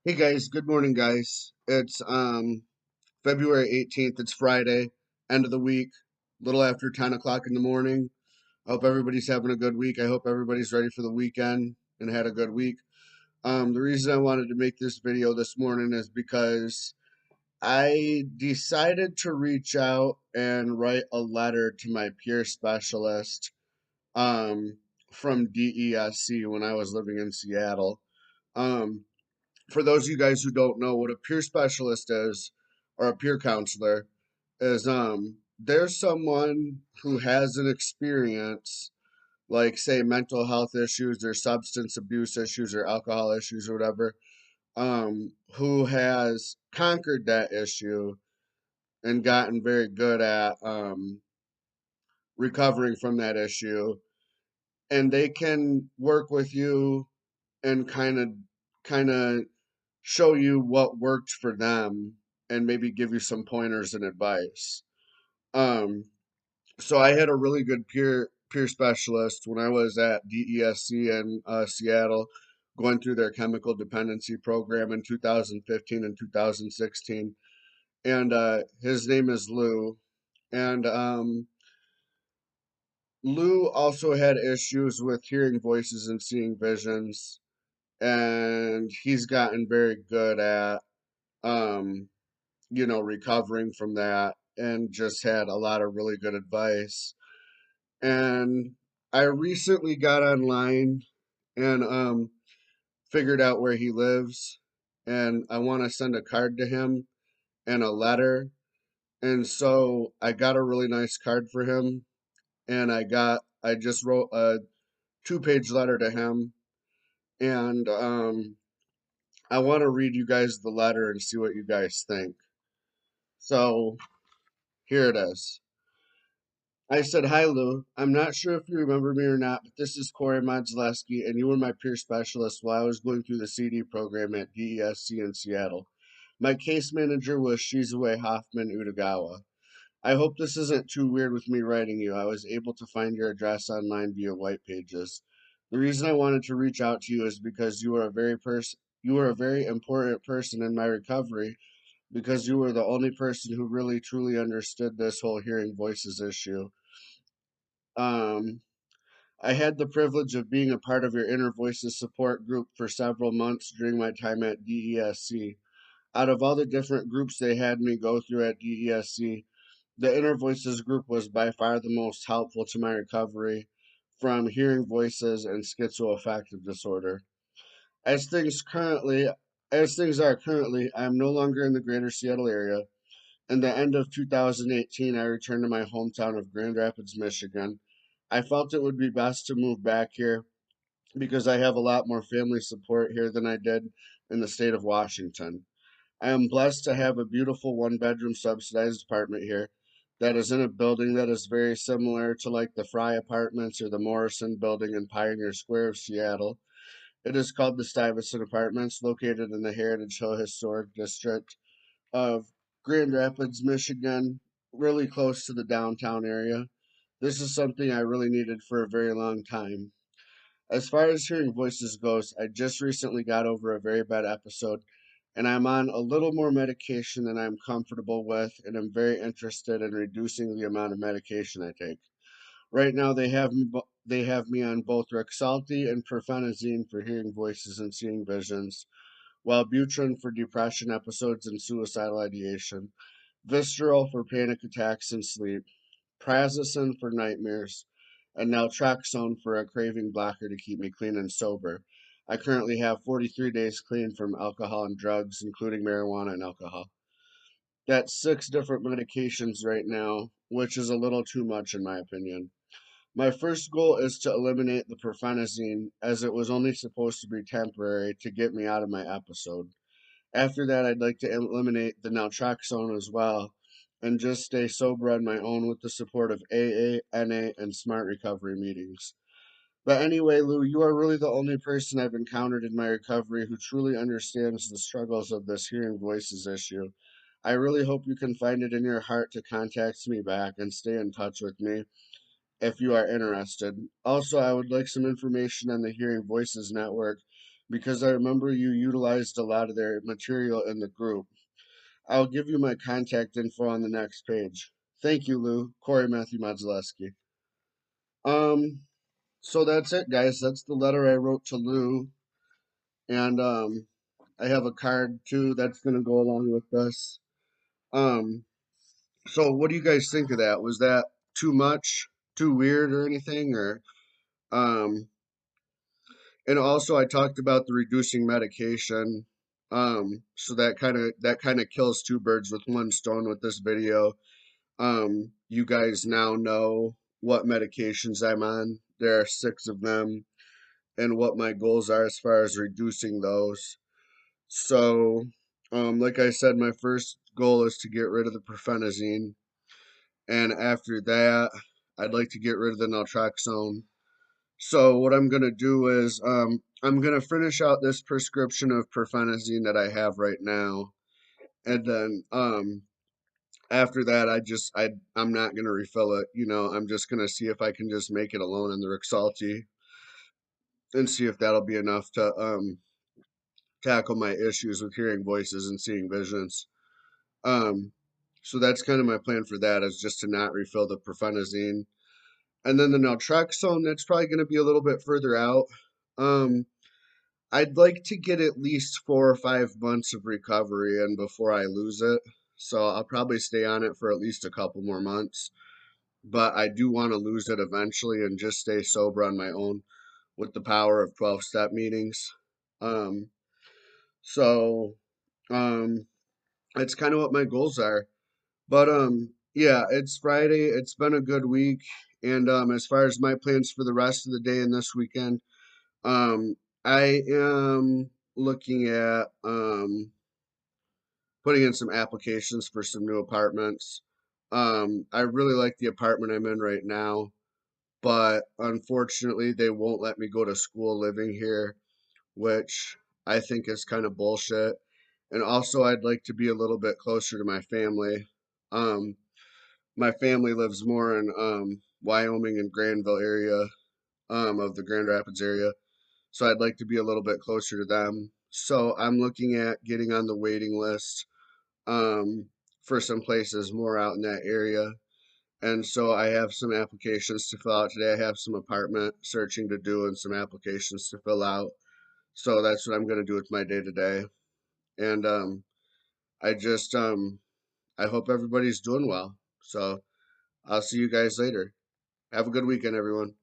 Hey guys, good morning guys. It's February 18th. It's Friday, end of the week, little after 10 o'clock in the morning. I hope everybody's having a good week. I hope everybody's ready for the weekend and had a good week. The reason I wanted to make this video this morning is because I decided to reach out and write a letter to my peer specialist um from DESC when I was living in Seattle. Um for those of you guys who don't know what a peer specialist is or a peer counselor is, there's someone who has an experience, like say mental health issues or substance abuse issues or alcohol issues or whatever, who has conquered that issue and gotten very good at recovering from that issue, and they can work with you and kind of show you what worked for them and maybe give you some pointers and advice. Um, so I had a really good peer specialist when I was at DESC in Seattle, going through their chemical dependency program in 2015 and 2016, and his name is Lou. And Lou also had issues with hearing voices and seeing visions, and he's gotten very good at um, recovering from that and just had a lot of really good advice. And I recently got online and figured out where he lives, and I want to send a card to him and a letter. And so I got a really nice card for him, and I just wrote a two-page letter to him, and I want to read you guys the letter and see what you guys think. So here it is. I said, "Hi, Lou. I'm not sure if you remember me or not, but this is Corey Modzleski, and you were my peer specialist while I was going through the CD program at DESC in Seattle. My case manager was Shizue Hoffman Utagawa. I hope this isn't too weird with me writing you. I was able to find your address online via White Pages. The reason I wanted to reach out to you is because you were a very important person in my recovery because you were the only person who really truly understood this whole hearing voices issue. Um, I had the privilege of being a part of your Inner Voices support group for several months during my time at DESC. Out of all the different groups they had me go through at DESC, the Inner Voices group was by far the most helpful to my recovery from hearing voices and schizoaffective disorder. As things currently as things are currently, I am no longer in the greater Seattle area. In the end of 2018, I returned to my hometown of Grand Rapids, Michigan. I felt it would be best to move back here because I have a lot more family support here than I did in the state of Washington. I am blessed to have a beautiful one-bedroom subsidized apartment here that is in a building that is very similar to like the Fry Apartments or the Morrison Building in Pioneer Square of Seattle. It is called the Stuyvesant Apartments, located in the Heritage Hill Historic District of Grand Rapids, Michigan, really close to the downtown area. This is something I really needed for a very long time. As far as hearing voices goes, I just recently got over a very bad episode, and I'm on a little more medication than I'm comfortable with, and I'm very interested in reducing the amount of medication I take. Right now, they have me on both Rexulti and Perfenazine for hearing voices and seeing visions, while Butrin for depression episodes and suicidal ideation, Visceral for panic attacks and sleep, Prazosin for nightmares, and naltrexone for a craving blocker to keep me clean and sober. I currently have 43 days clean from alcohol and drugs, including marijuana and alcohol. That's six different medications right now, which is a little too much in my opinion. My first goal is to eliminate the perfenazine, as it was only supposed to be temporary to get me out of my episode. After that, I'd like to eliminate the naltrexone as well and just stay sober on my own with the support of AA, NA, and SMART recovery meetings. But anyway, Lou, you are really the only person I've encountered in my recovery who truly understands the struggles of this hearing voices issue. I really hope you can find it in your heart to contact me back and stay in touch with me if you are interested. Also, I would like some information on the Hearing Voices Network because I remember you utilized a lot of their material in the group. I'll give you my contact info on the next page. Thank you, Lou. Corey Matthew Modzaleski. Um, so that's it, guys. That's the letter I wrote to Lou, and I have a card too that's gonna go along with this. Um, so what do you guys think of that? Was that too much, too weird, or anything? Or um, and also I talked about the reducing medication. So that kind of kills two birds with one stone with this video. You guys now know what medications I'm on. There are six of them, and what my goals are as far as reducing those. So, like I said, my first goal is to get rid of the profenazine, and after that, I'd like to get rid of the naltrexone. So, what I'm gonna do is, I'm gonna finish out this prescription of profenazine that I have right now, and then, after that, I'm not gonna refill it. I'm just gonna see if I can just make it alone in the Rexalti and see if that'll be enough to tackle my issues with hearing voices and seeing visions. Um, so that's kind of my plan for that, is just to not refill the profenazine. And then the naltrexone, that's probably going to be a little bit further out. Um, I'd like to get at least 4 or 5 months of recovery and before I lose it. So I'll probably stay on it for at least a couple more months. But I do want to lose it eventually and just stay sober on my own with the power of 12-step meetings. Um, so um, that's kind of what my goals are. But yeah, it's Friday. It's been a good week. And as far as my plans for the rest of the day and this weekend, um I am looking at putting in some applications for some new apartments. I really like the apartment I'm in right now, but unfortunately they won't let me go to school living here, which I think is kind of bullshit. And also I'd like to be a little bit closer to my family. Um my family lives more in Wyoming and Granville area, of the Grand Rapids area. So I'd like to be a little bit closer to them. So I'm looking at getting on the waiting list um, for some places more out in that area. And so I have some applications to fill out today. I have some apartment searching to do and some applications to fill out. So that's what I'm going to do with my day today. And I just I hope everybody's doing well. So I'll see you guys later. Have a good weekend, everyone.